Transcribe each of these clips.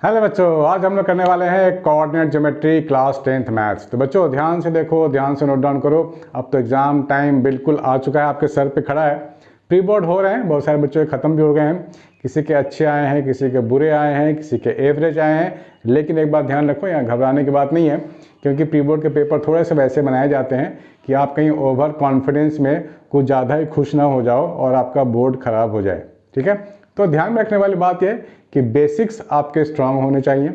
Hello बच्चों, आज हम लोग करने वाले हैं coordinate geometry class 10th maths. तो बच्चों ध्यान से देखो, ध्यान से नोट डाउन करो। अब तो एग्जाम टाइम बिल्कुल आ चुका है, आपके सर पे खड़ा है। प्री बोर्ड हो रहे हैं, बहुत सारे बच्चों के ख़त्म भी हो गए हैं। किसी के अच्छे आए हैं, किसी के बुरे आए हैं, किसी के एवरेज आए हैं। लेकिन एक बात ध्यान रखो, यहाँ घबराने की बात नहीं है, क्योंकि प्री बोर्ड के पेपर थोड़े से वैसे बनाए जाते हैं कि आप कहीं ओवर कॉन्फिडेंस में कुछ ज़्यादा ही खुश ना हो जाओ और आपका बोर्ड ख़राब हो जाए। ठीक है, तो ध्यान में रखने वाली बात यह कि बेसिक्स आपके स्ट्रांग होने चाहिए।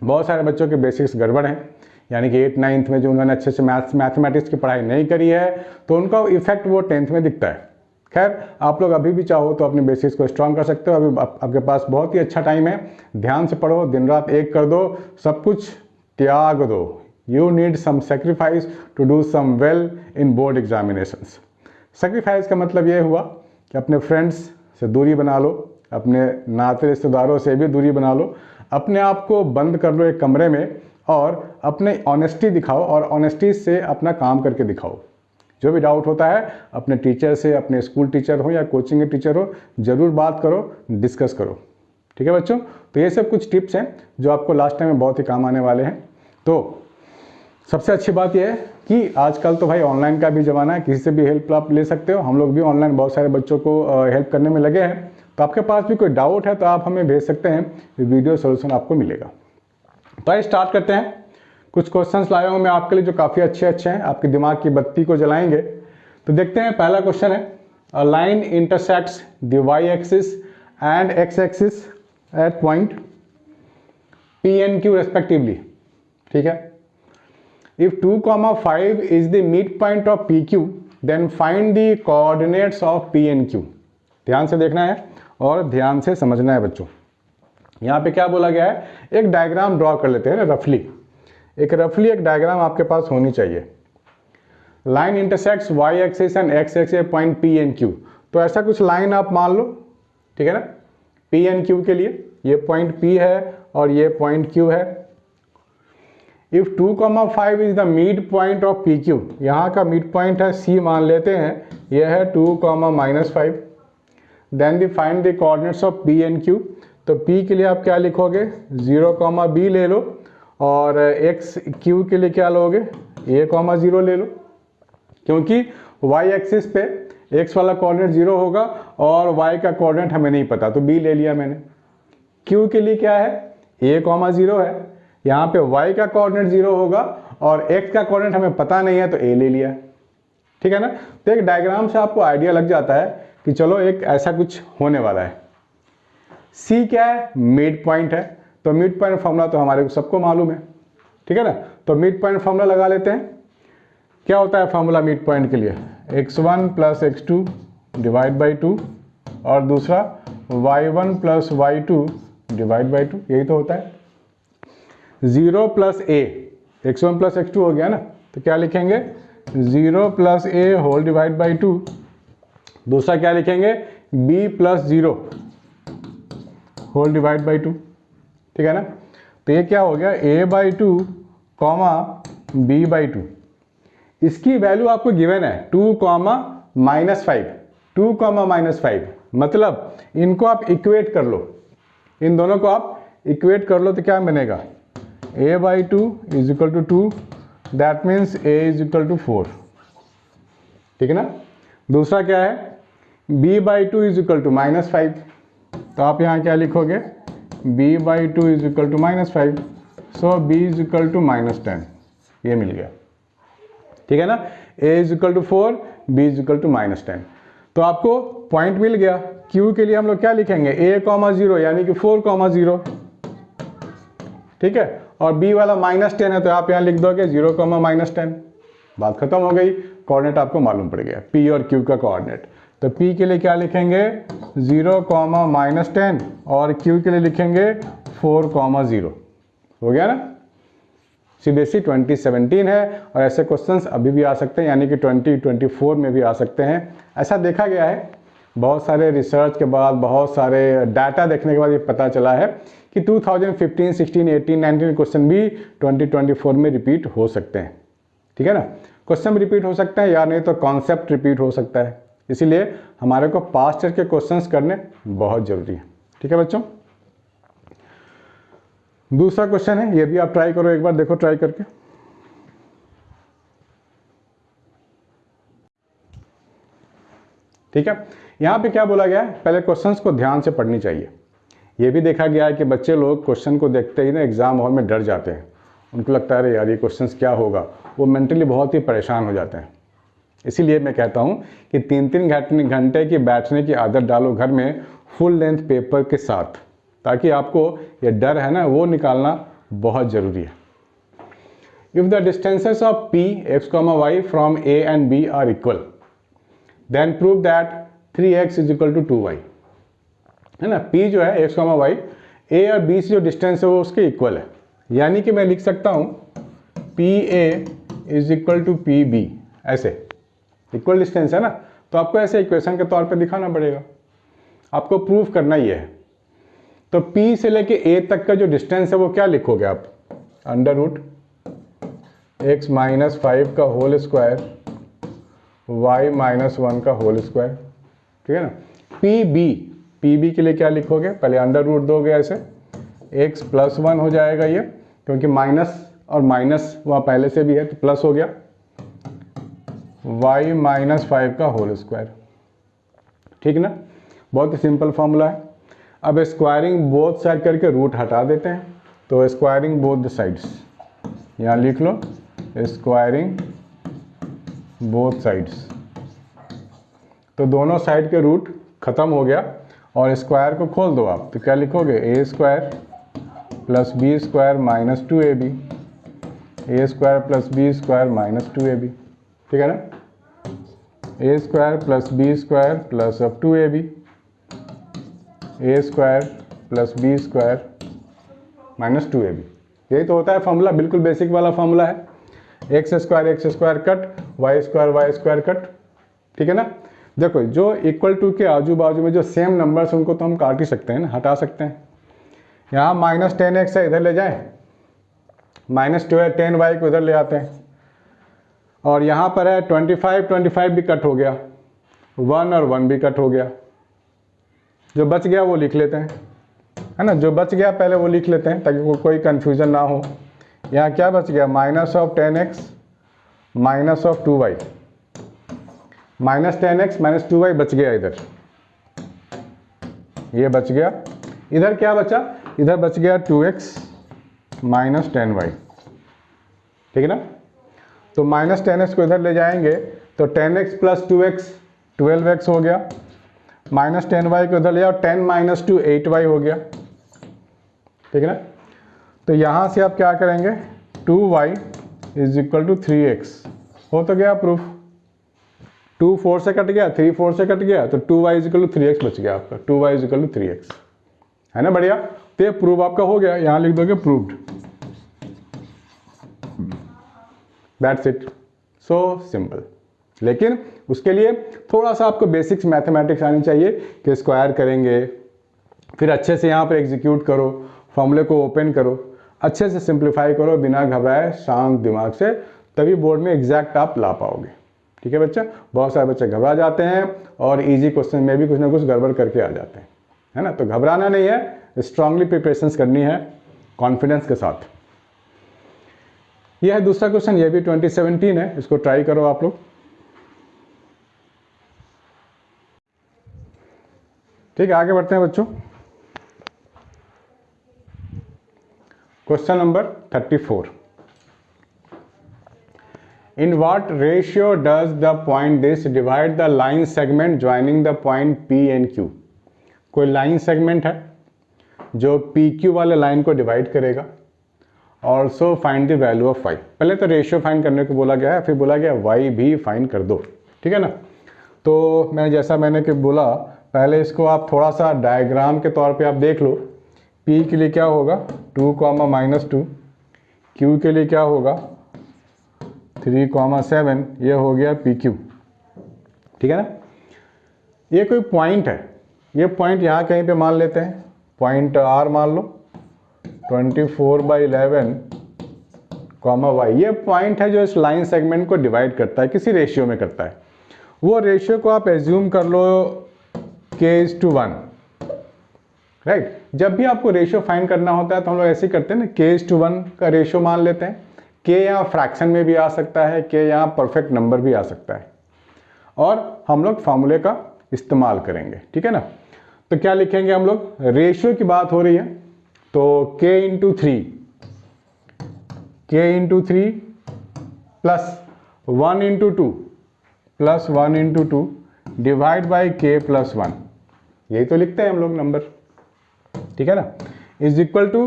बहुत सारे बच्चों के बेसिक्स गड़बड़ हैं, यानी कि 8th 9th में जो उन्होंने अच्छे से मैथमेटिक्स की पढ़ाई नहीं करी है, तो उनका इफेक्ट वो 10th में दिखता है। खैर, आप लोग अभी भी चाहो तो अपने बेसिक्स को स्ट्रांग कर सकते हो। अभी आपके पास बहुत ही अच्छा टाइम है, ध्यान से पढ़ो, दिन रात एक कर दो, सब कुछ त्याग दो। You need some sacrifice to do some well in board examinations. Sacrifice का मतलब ये हुआ कि अपने फ्रेंड्स से दूरी बना लो, अपने नाते रिश्तेदारों से भी दूरी बना लो, अपने आप को बंद कर लो एक कमरे में और अपने ऑनेस्टी दिखाओ और ऑनेस्टी से अपना काम करके दिखाओ। जो भी डाउट होता है अपने टीचर से, अपने स्कूल टीचर हो या कोचिंग के टीचर हो, ज़रूर बात करो, डिस्कस करो। ठीक है बच्चों, तो ये सब कुछ टिप्स हैं जो आपको लास्ट टाइम में बहुत ही काम आने वाले हैं। तो सबसे अच्छी बात यह है कि आजकल तो भाई ऑनलाइन का भी ज़माना है, किसी से भी हेल्प आप ले सकते हो। हम लोग भी ऑनलाइन बहुत सारे बच्चों को हेल्प करने में लगे हैं। तो आपके पास भी कोई डाउट है तो आप हमें भेज सकते हैं, वीडियो सोल्यूशन आपको मिलेगा। तो आइए स्टार्ट करते हैं। कुछ क्वेश्चंस लाया हूँ मैं आपके लिए जो काफ़ी अच्छे हैं, आपके दिमाग की बत्ती को जलाएंगे। तो देखते हैं, पहला क्वेश्चन है, a line intersects the y axis and x axis at point P and Q respectively. ठीक है, if 2,5 is the midpoint of PQ, then find the coordinates of P and Q। ध्यान से देखना है और ध्यान से समझना है बच्चों। यहाँ पे क्या बोला गया है, एक डायग्राम ड्रॉ कर लेते हैं ना, रफली एक डायग्राम आपके पास होनी चाहिए। Line intersects y axis and x axis point P and Q. तो ऐसा कुछ लाइन आप मान लो, ठीक है ना। पी एंड क्यू के लिए ये पॉइंट P है और ये पॉइंट Q है। If 2,5 is the midpoint of PQ, यहाँ का मिड पॉइंट है C मान लेते हैं, यह है 2,-5। Then the find the coordinates of P and Q। तो P के लिए आप क्या लिखोगे, 0,B ले लो, और X Q के लिए क्या लोगे, A,0 ले लो। क्योंकि Y एक्सिस पे X वाला कोऑर्डिनेट 0 होगा और Y का कोऑर्डिनेट हमें नहीं पता, तो B ले लिया मैंने। Q के लिए क्या है, A,0 है, यहाँ पे y का कोऑर्डिनेट 0 होगा और x का कोऑर्डिनेट हमें पता नहीं है, तो a ले लिया। ठीक है ना। तो एक डायग्राम से आपको आइडिया लग जाता है कि चलो एक ऐसा कुछ होने वाला है। c क्या है, मिड पॉइंट है, तो मिड पॉइंट फॉर्मूला तो हमारे को सबको मालूम है। ठीक है ना, तो मिड पॉइंट फॉर्मूला लगा लेते हैं। क्या होता है फॉर्मूला मिड पॉइंट के लिए, x1 + x2 डिवाइड बाई 2, और दूसरा y1 + y2 डिवाइड बाई 2, यही तो होता है। 0 + a, x1 + x2 हो गया ना, तो क्या लिखेंगे, 0 + a होल डिवाइड बाई 2। दूसरा क्या लिखेंगे, b + 0 होल डिवाइड बाई 2। ठीक है ना, तो ये क्या हो गया, a/2, b/2। इसकी वैल्यू आपको गिवन है 2,-5, 2,-5। मतलब इनको आप इक्वेट कर लो, इन दोनों को आप इक्वेट कर लो, तो क्या बनेगा, a/2 = 2, दैट मीन्स a = 4। ठीक है ना। दूसरा क्या है, b/2 = -5, तो आप यहाँ क्या लिखोगे, b/2 = -5, सो b = -10, ये मिल गया। ठीक है ना, a = 4, b = -10। तो आपको पॉइंट मिल गया। q के लिए हम लोग क्या लिखेंगे, a,0 यानी कि 4,0। ठीक है, और b वाला -10 है, तो आप यहाँ लिख दोगे 0,-10। बात खत्म हो गई, कोऑर्डिनेट आपको मालूम पड़ गया, p और q का कोऑर्डिनेट। तो p के लिए क्या लिखेंगे, 0,-10, और q के लिए लिखेंगे 4,0। हो गया ना। CBSE 2017 है और ऐसे क्वेश्चंस अभी भी आ सकते हैं, यानी कि 2024 में भी आ सकते हैं। ऐसा देखा गया है, बहुत सारे रिसर्च के बाद, बहुत सारे डाटा देखने के बाद ये पता चला है कि 2015, 16, 18, 19 क्वेश्चन भी 2024 में रिपीट हो सकते हैं। ठीक है ना, क्वेश्चन रिपीट हो सकते हैं या नहीं तो कॉन्सेप्ट रिपीट हो सकता है। इसीलिए हमारे को पास्ट ईयर के क्वेश्चंस करने बहुत ज़रूरी है। ठीक है बच्चों। दूसरा क्वेश्चन है, ये भी आप ट्राई करो एक बार, देखो ट्राई करके। ठीक है, यहाँ पे क्या बोला गया है, पहले क्वेश्चंस को ध्यान से पढ़नी चाहिए। ये भी देखा गया है कि बच्चे लोग क्वेश्चन को देखते ही ना एग्जाम हॉल में डर जाते हैं, उनको लगता है अरे यार ये क्वेश्चंस क्या होगा, वो मेंटली बहुत ही परेशान हो जाते हैं। इसीलिए मैं कहता हूँ कि 3-3 घंटे की बैठने की आदत डालो घर में फुल लेंथ पेपर के साथ, ताकि आपको ये डर है ना वो निकालना बहुत ज़रूरी है। If the distances of P x comma y from A and B are equal then prove that 3x is equal to 2y, है ना। p जो है x कॉमा वाई a और b से जो डिस्टेंस है वो उसके इक्वल है, यानी कि मैं लिख सकता हूँ pa is equal to pb, ऐसे इक्वल डिस्टेंस है ना, तो आपको ऐसे इक्वेशन के तौर पे दिखाना पड़ेगा, आपको प्रूफ करना ही है। तो p से लेके a तक का जो डिस्टेंस है वो क्या लिखोगे आप, अंडर रूट x माइनस 5 का होल स्क्वायर y माइनस 1 का होल स्क्वायर, ठीक है ना। pb के लिए क्या लिखोगे, पहले अंडर रूट दोगे ऐसे, x प्लस 1 हो जाएगा ये, क्योंकि माइनस और माइनस वहाँ पहले से भी है तो प्लस हो गया, y माइनस 5 का होल स्क्वायर, ठीक ना। बहुत ही सिंपल फॉर्मूला है। अब स्क्वायरिंग बोथ साइड करके रूट हटा देते हैं, तो स्क्वायरिंग बोथ द साइड्स, यहाँ लिख लो स्क्वायरिंग बोथ साइड्स, तो दोनों साइड के रूट खत्म हो गया और स्क्वायर को खोल दो आप, तो क्या लिखोगे a square plus b square minus 2ab, a square plus b square minus 2ab, ठीक है ना। a square plus b square plus अब 2ab, a square plus b square minus 2ab, यही तो होता है फॉर्मूला, बिल्कुल बेसिक वाला फॉर्मूला है। X square cut, y square cut, ठीक है ना। देखो जो इक्वल टू के आजू बाजू में जो सेम नंबर्स उनको तो हम काट ही सकते हैं ना, हटा सकते हैं। यहाँ माइनस 10x है, इधर ले जाएं, माइनस 10y को इधर ले आते हैं, और यहाँ पर है 25 भी कट हो गया, 1 और 1 भी कट हो गया, जो बच गया वो लिख लेते हैं, है ना। जो बच गया पहले वो लिख लेते हैं ताकि कोई कन्फ्यूज़न ना हो। यहाँ क्या बच गया, minus of 10x minus of 2y, minus 10x minus 2y बच गया इधर, ये बच गया। इधर क्या बचा, इधर बच गया 2x माइनस 10y, ठीक है ना। तो माइनस 10x को इधर ले जाएंगे तो 10x प्लस 2x 12x हो गया, माइनस 10y को इधर ले जाओ 10 माइनस 2 8y हो गया, ठीक है ना। तो यहाँ से आप क्या करेंगे, 2y is equal to 3x, हो तो गया प्रूफ। 2 4 से कट गया, 3 4 से कट गया, तो 2y is equal to 3x बच गया आपका, 2y is equal to 3x, है ना। बढ़िया, तो ये प्रूफ आपका हो गया, यहाँ लिख दोगे proved, that's it, so simple. लेकिन उसके लिए थोड़ा सा आपको बेसिक्स मैथमेटिक्स आनी चाहिए कि स्क्वायर करेंगे, फिर अच्छे से यहाँ पर एग्जीक्यूट करो, फॉर्मूले को ओपन करो, अच्छे से सिंप्लीफाई करो, बिना घबराए शांत दिमाग से, तभी बोर्ड में एग्जैक्ट आप ला पाओगे, ठीक है बच्चा। बहुत सारे बच्चे घबरा जाते हैं और इजी क्वेश्चन में भी कुछ ना कुछ गड़बड़ करके आ जाते हैं, है ना। तो घबराना नहीं है, स्ट्रांगली प्रिपरेशंस करनी है कॉन्फिडेंस के साथ। यह है दूसरा क्वेश्चन, ये भी 2017 है, इसको ट्राई करो आप लोग, ठीक है। आगे बढ़ते हैं बच्चों, question number 34, in what ratio does the point this divide the line segment joining the point P and Q। कोई लाइन सेगमेंट है जो PQ वाले लाइन को डिवाइड करेगा, also find the value of y। पहले तो रेशियो फाइंड करने को बोला गया है, फिर बोला गया y भी फाइंड कर दो, ठीक है ना। तो मैंने कि बोला पहले इसको आप थोड़ा सा डायग्राम के तौर पे आप देख लो। P के लिए क्या होगा 2, -2, Q के लिए क्या होगा 3, 7, ये हो गया PQ, ठीक है ना। ये कोई पॉइंट है, ये पॉइंट यहाँ कहीं पे मान लेते हैं, पॉइंट R मान लो, 24/11, y। ये पॉइंट है जो इस लाइन सेगमेंट को डिवाइड करता है, किसी रेशियो में करता है। वो रेशियो को आप एज्यूम कर लो k/1, राइट। जब भी आपको रेशियो फाइंड करना होता है तो हम लोग ऐसे ही करते हैं ना, k:1 का रेशियो मान लेते हैं। k यहाँ फ्रैक्शन में भी आ सकता है, k यहाँ परफेक्ट नंबर भी आ सकता है, और हम लोग फार्मूले का इस्तेमाल करेंगे, ठीक है ना। तो क्या लिखेंगे हम लोग, रेशियो की बात हो रही है तो k into 3 plus 1 into 2 plus 1 into 2 divide by k plus 1, यही तो लिखते हैं हम लोग नंबर, ठीक है ना, is equal to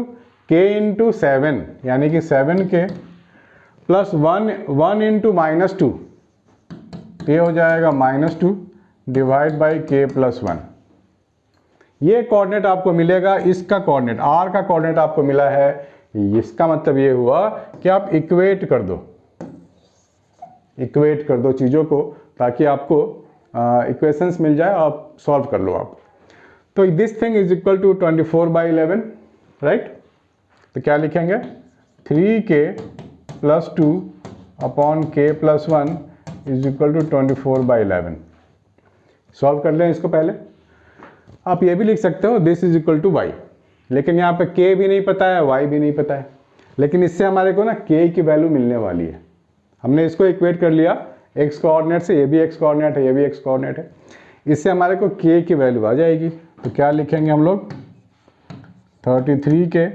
k into 7 यानी कि 7k प्लस 1 इंटू -2, ये हो जाएगा -2 डिवाइड बाई k प्लस 1। ये कोऑर्डिनेट आपको मिलेगा, इसका कोऑर्डिनेट r का कोऑर्डिनेट आपको मिला है। इसका मतलब ये हुआ कि आप इक्वेट कर दो चीज़ों को, ताकि आपको इक्वेशंस मिल जाए, आप सॉल्व कर लो आप। तो this thing is equal to 24/11, right. तो क्या लिखेंगे, 3k plus 2 upon k plus 1 is equal to 24/11। Solve कर लें इसको पहले। आप ये भी लिख सकते हो this is equal to y, लेकिन यहाँ पे k भी नहीं पता है, y भी नहीं पता है, लेकिन इससे हमारे को ना k की वैल्यू मिलने वाली है। हमने इसको इक्वेट कर लिया x कोऑर्डिनेट से, ये भी x कोऑर्डिनेट है, ये भी x कोऑर्डिनेट है, इससे हमारे को k की वैल्यू आ जाएगी। तो क्या लिखेंगे हम लोग, 33k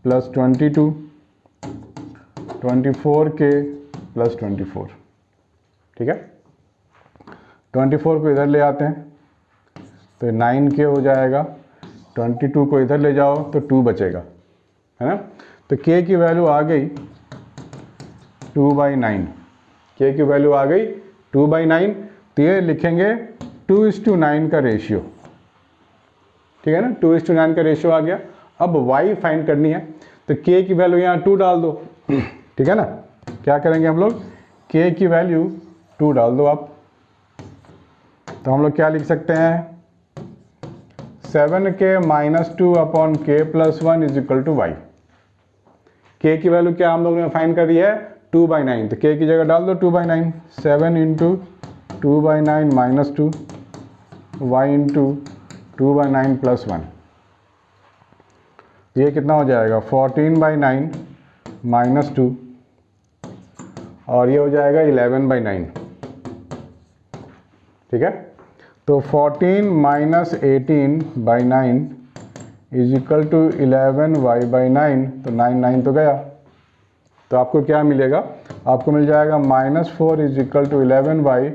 प्लस 22, 24k प्लस 24, ठीक है। 24 को इधर ले आते हैं तो 9k हो जाएगा, 22 को इधर ले जाओ तो 2 बचेगा, है ना। तो k की वैल्यू आ गई 2/9, k की वैल्यू आ गई 2/9। तो ये लिखेंगे 2:9 का रेशियो, ठीक है ना, 2:9 का रेशियो आ गया। अब y फाइंड करनी है तो k की वैल्यू यहाँ 2 डाल दो, ठीक है ना। क्या करेंगे हम लोग, k की वैल्यू 2 डाल दो आप। तो हम लोग क्या लिख सकते हैं, 7k minus 2 upon k plus 1 is equal to y। k की वैल्यू क्या हम लोग ने फाइंड करी है, 2/9, तो k की जगह डाल दो 2/9, 7 into 2/9 minus 2 y into 2/9 plus 1, ये कितना हो जाएगा 14/9 माइनस 2, और ये हो जाएगा 11/9, ठीक है। तो 14 minus 18/9 is equal to 11y/9, तो 9 तो गया। तो आपको क्या मिलेगा, आपको मिल जाएगा -4 is equal to 11y,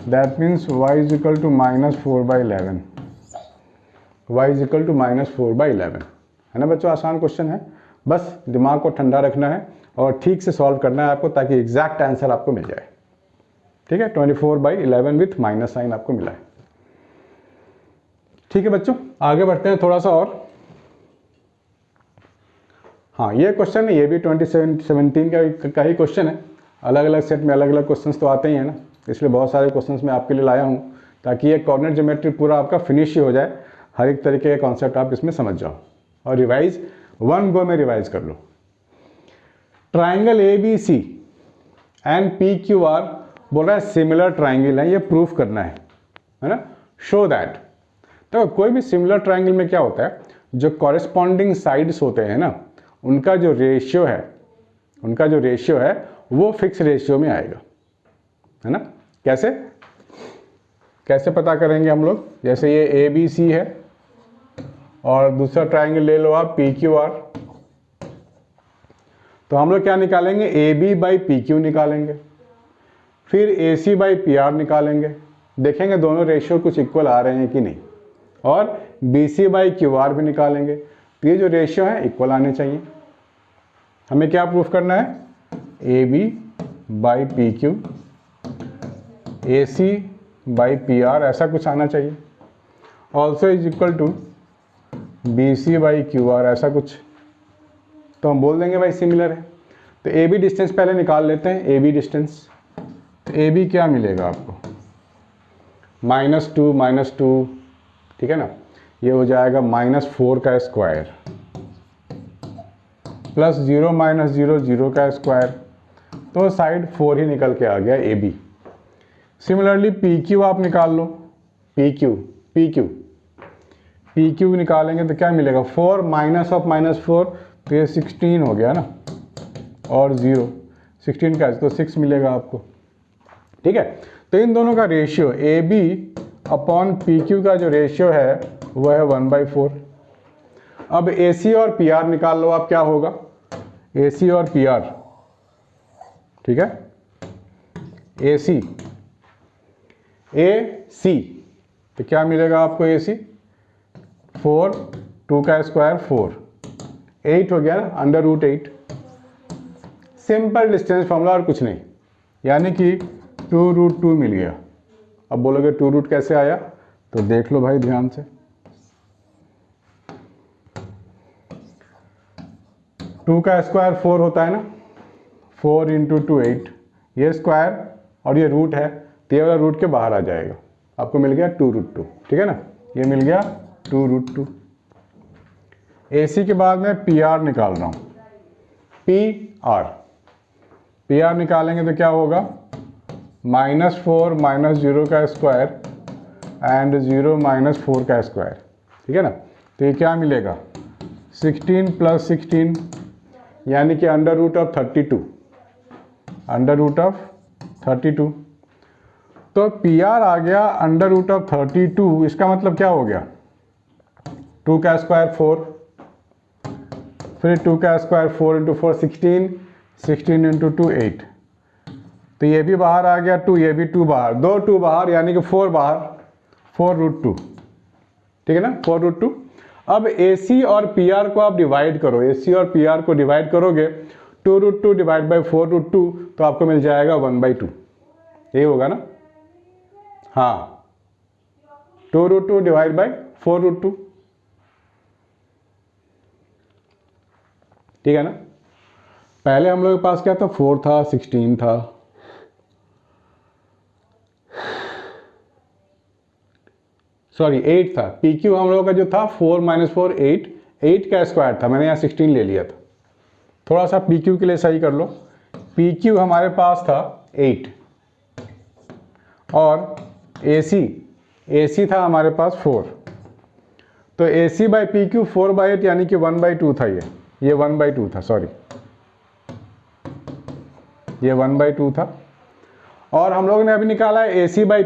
that means y is equal to -4/11, y is equal to -4/11, है ना बच्चों। आसान क्वेश्चन है, बस दिमाग को ठंडा रखना है और ठीक से सॉल्व करना है आपको, ताकि एग्जैक्ट आंसर आपको मिल जाए, ठीक है। 24/11 विथ माइनस साइन आपको मिला है, ठीक है बच्चों। आगे बढ़ते हैं थोड़ा सा और। हाँ, ये क्वेश्चन है, ये भी 2017 का ही क्वेश्चन है। अलग अलग सेट में अलग अलग क्वेश्चंस तो आते ही हैं ना, इसलिए बहुत सारे क्वेश्चंस मैं आपके लिए लाया हूँ, ताकि ये कोऑर्डिनेट ज्योमेट्री पूरा आपका फिनिश ही हो जाए, हर एक तरीके के कॉन्सेप्ट आप इसमें समझ जाओ और रिवाइज 1 गो में रिवाइज कर लो। ट्राइंगल ABC एंड PQR बोल रहा है सिमिलर ट्राइंगल है, ये प्रूफ करना है ना, शो दैट। तो कोई भी सिमिलर ट्राइंगल में क्या होता है, जो कॉरेस्पॉन्डिंग साइड्स होते हैं ना, उनका जो रेशियो है वो फिक्स रेशियो में आएगा, है ना। कैसे पता करेंगे हम लोग, जैसे ये ABC है और दूसरा ट्राइंगल ले लो आप PQR, तो हम लोग क्या निकालेंगे, AB/PQ निकालेंगे, फिर AC/PR निकालेंगे, देखेंगे दोनों रेशियो कुछ इक्वल आ रहे हैं कि नहीं, और BC/QR भी निकालेंगे। तो ये जो रेशियो है इक्वल आने चाहिए। हमें क्या प्रूफ करना है, AB/PQ AC/PR ऐसा कुछ आना चाहिए, also is equal to BC/QR ऐसा कुछ, तो हम बोल देंगे भाई सिमिलर है। तो AB डिस्टेंस पहले निकाल लेते हैं, AB डिस्टेंस। तो AB क्या मिलेगा आपको, -2, ठीक है ना, ये हो जाएगा -4 का स्क्वायर प्लस 0 - 0 0 का स्क्वायर, तो साइड 4 ही निकल के आ गया AB। सिमिलरली PQ आप निकाल लो, PQ पी क्यू निकालेंगे तो क्या मिलेगा, 4 माइनस ऑफ -4, तो ये 16 हो गया ना, और 0 16 का तो 6 मिलेगा आपको। ठीक है, तो इन दोनों का ratio A B upon P Q का जो रेशियो है वह है 1/4। अब ए सी और पी आर निकाल लो आप, क्या होगा ए सी और पी आर। ठीक है, ए सी तो क्या मिलेगा आपको ए सी, 4 2 का स्क्वायर 4 8 हो गया ना, √8। सिंपल डिस्टेंस फॉर्मूला और कुछ नहीं, यानी कि 2√2 मिल गया। अब बोलोगे 2 रूट कैसे आया, तो देख लो भाई ध्यान से। 2 का स्क्वायर 4 होता है ना, 4 × 2 8, ये स्क्वायर और ये रूट है, तो ये वाला रूट के बाहर आ जाएगा, आपको मिल गया 2√2। ठीक है ना, ये मिल गया 2√2। AC के बाद में PR निकाल रहा हूँ, PR निकालेंगे तो क्या होगा, -4 -0 का स्क्वायर एंड 0 -4 का स्क्वायर। ठीक है ना, तो ये क्या मिलेगा, 16 + 16 यानी कि √32, √32। तो PR आ गया √32, इसका मतलब क्या हो गया, 2 का स्क्वायर 4, फिर 2 का स्क्वायर 4 × 4 16, 16 × 2 8, तो ये भी बाहर आ गया 2, ये भी 2 बाहर, 2 2 बाहर यानी कि 4 बाहर, 4√2। ठीक है ना, 4√2। अब AC और PR को आप डिवाइड करो, AC और PR को डिवाइड करोगे 2√2 डिवाइड बाई 4√2, तो आपको मिल जाएगा 1/2, यही होगा ना, हाँ 2√2 डिवाइड बाई 4√2। ठीक है ना, पहले हम लोग के पास क्या था, 4 था, 16 था, सॉरी 8 था। PQ हम लोगों का जो था 4 - 4 8 का स्क्वायर था, मैंने यहाँ 16 ले लिया था। थोड़ा सा PQ के लिए सही कर लो, PQ हमारे पास था 8 और AC था हमारे पास 4, तो AC बाई PQ 4/8 यानी कि 1/2 था, ये 1/2 था, सॉरी ये 1/2 था। और हम लोग ने अभी निकाला है AC बाई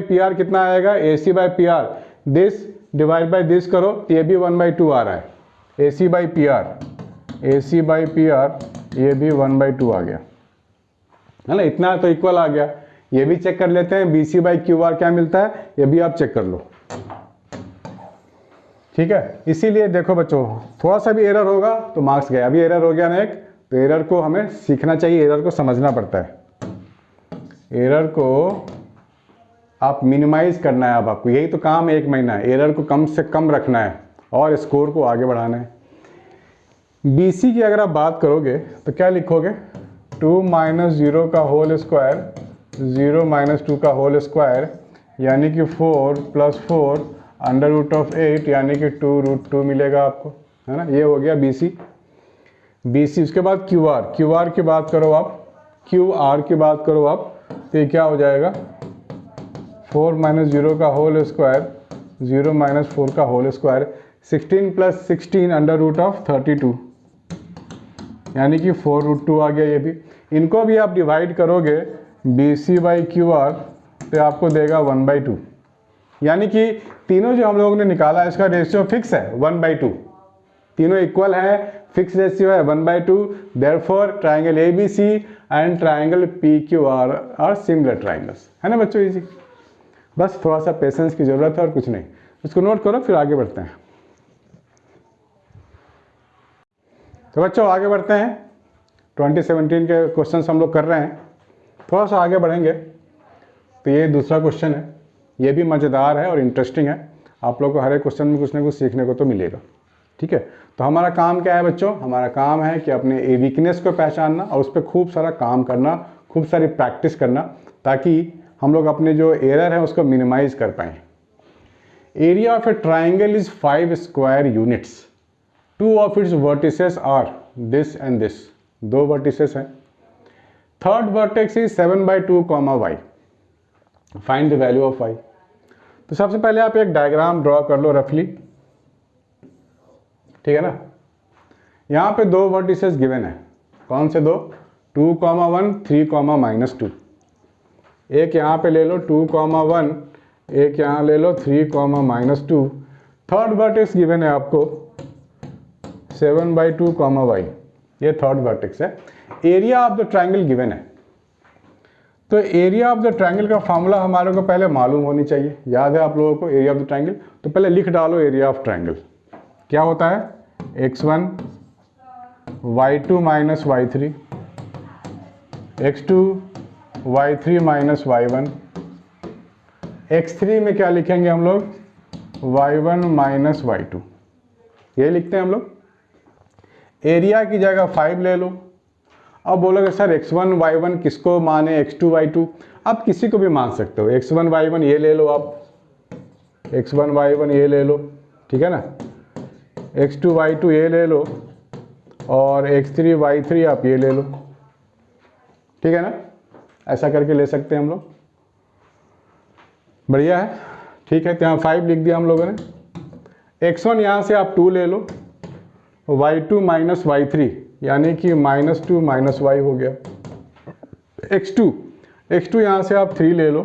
PR कितना आएगा, AC by PR this divide by this करो, तो ये भी 1/2 आ रहा है, AC बाई PR ये भी 1/2 आ गया, है ना, इतना तो इक्वल आ गया। ये भी चेक कर लेते हैं, BC बाई QR क्या मिलता है, ये भी आप चेक कर लो। ठीक है, इसीलिए देखो बच्चों, थोड़ा सा भी एरर होगा तो मार्क्स गया। अभी एरर हो गया ना एक, तो एरर को हमें सीखना चाहिए, एरर को समझना पड़ता है, एरर को आप मिनिमाइज करना है। अब आपको यही तो काम है, 1 महीना एरर को कम से कम रखना है और स्कोर को आगे बढ़ाना है। BC की अगर आप बात करोगे तो क्या लिखोगे, 2 - 0 का होल स्क्वायर 0 - 2 का होल स्क्वायर यानी कि 4 + 4 √8 यानी कि 2√2 मिलेगा आपको, है ना, ये हो गया BC। उसके बाद QR की बात करो आप, QR की बात करो आप, तो ये क्या हो जाएगा, 4 - 0 का होल स्क्वायर 0 - 4 का होल स्क्वायर 16 + 16 √32 यानी कि 4√2 आ गया। ये भी, इनको भी आप डिवाइड करोगे BC बाई QR तो आपको देगा 1/2, यानी कि तीनों जो हम लोगों ने निकाला इसका रेशियो फिक्स है 1/2, तीनों इक्वल है, फिक्स रेशियो है 1/2। Therefore triangle ABC and triangle PQR are similar triangles, है ना बच्चों, इजी। बस थोड़ा सा पेशेंस की जरूरत है और कुछ नहीं, इसको नोट करो फिर आगे बढ़ते हैं। तो बच्चों आगे बढ़ते हैं, 2017 के क्वेश्चंस हम लोग कर रहे हैं, थोड़ा सा आगे बढ़ेंगे। तो ये दूसरा क्वेश्चन है, ये भी मज़ेदार है और इंटरेस्टिंग है, आप लोग को हर एक क्वेश्चन में कुछ ना कुछ सीखने को तो मिलेगा। ठीक है, तो हमारा काम क्या है बच्चों, हमारा काम है कि अपने वीकनेस को पहचानना और उस पर खूब सारा काम करना, खूब सारी प्रैक्टिस करना, ताकि हम लोग अपने जो एरर है उसको मिनिमाइज कर पाएँ। Area of a triangle is 5 square units, 2 of its vertices are this and this, 2 vertices हैं, third vertex is 7/2, y, find the value of y। तो तो सबसे पहले आप एक डायग्राम ड्रॉ कर लो रफली, ठीक है ना। यहाँ पे दो वर्टिसेस गिवन है, कौन से दो, 2, 1, 3, -2। एक यहाँ पे ले लो 2, 1, एक यहाँ ले लो 3, -2। थर्ड वर्टेक्स गिवन है आपको 7/2, y, ये थर्ड वर्टेक्स है। Area of the triangle given है, तो एरिया ऑफ द ट्रायंगल का फॉर्मूला हमारे को पहले मालूम होनी चाहिए। याद है आप लोगों को एरिया ऑफ द ट्रायंगल, तो पहले लिख डालो एरिया ऑफ ट्रायंगल। क्या होता है, x1 y2 - y3, x2 y3 - y1, x3 में क्या लिखेंगे हम लोग, y1 - y2, ये लिखते हैं हम लोग। एरिया की जगह 5 ले लो। अब बोलोगे सर x1 y1 किसको माने, x2 y2, आप किसी को भी मान सकते हो। x1 y1 ये ले लो, आप x1 y1 ये ले लो, ठीक है ना, x2 y2 ये ले लो, और x3 y3 आप ये ले लो, ठीक है ना। ऐसा करके ले सकते हैं हम लोग, बढ़िया है, ठीक है। तो यहाँ 5 लिख दिया हम लोगों ने। x1 यहाँ से आप 2 ले लो, y2 - y3 यानी कि -2 - y हो गया। x2 यहाँ से आप 3 ले लो,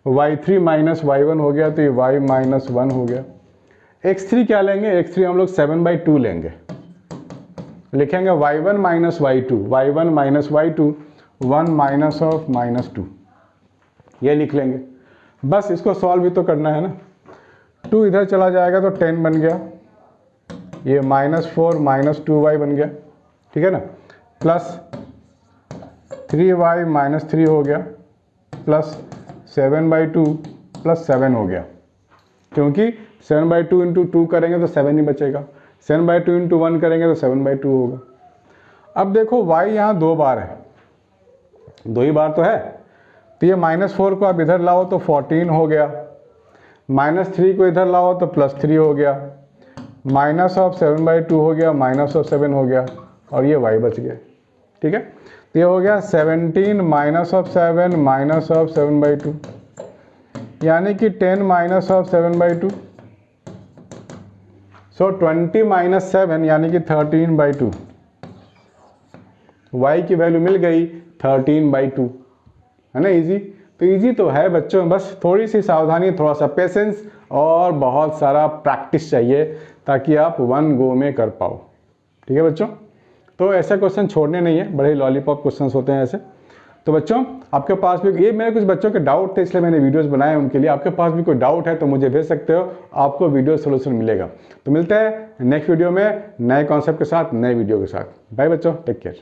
y3 - y1 हो गया, तो ये y - 1 हो गया। x3 क्या लेंगे, x3 हम लोग 7/2 लेंगे, लिखेंगे y1 - y2, y1 - y2, 1 - -2, ये लिख लेंगे। बस इसको सॉल्व भी तो करना है ना। 2 इधर चला जाएगा तो 10 बन गया, ये -4 - 2y बन गया, ठीक है ना, प्लस 3y - 3 हो गया, प्लस 7/2 प्लस 7 हो गया, क्योंकि 7/2 इंटू 2 करेंगे तो 7 ही बचेगा, 7/2 इंटू 1 करेंगे तो 7/2 होगा। अब देखो y यहाँ 2 बार है, 2 ही बार तो है, तो ये -4 को आप इधर लाओ तो 14 हो गया, -3 को इधर लाओ तो +3 हो गया, -7/2 हो गया, -7 हो गया, और ये y बच गया, ठीक है। तो ये हो गया 17 -7 -7/2, यानी कि 10 -7/2, सो 20 - 7 यानी कि 13/2, y की वैल्यू मिल गई 13/2, है ना। इजी, तो इजी तो है बच्चों, बस थोड़ी सी सावधानी, थोड़ा सा पेशेंस और बहुत सारा प्रैक्टिस चाहिए ताकि आप 1 गो में कर पाओ, ठीक है बच्चों। तो ऐसे क्वेश्चन छोड़ने नहीं है, बड़े लॉलीपॉप क्वेश्चंस होते हैं ऐसे। तो बच्चों आपके पास भी, ये मेरे कुछ बच्चों के डाउट थे इसलिए मैंने वीडियोस बनाए उनके लिए। आपके पास भी कोई डाउट है तो मुझे भेज सकते हो, आपको वीडियो सोल्यूशन मिलेगा। तो मिलते हैं नेक्स्ट वीडियो में नए कॉन्सेप्ट के साथ, नए वीडियो के साथ। बाय बच्चों, टेक केयर।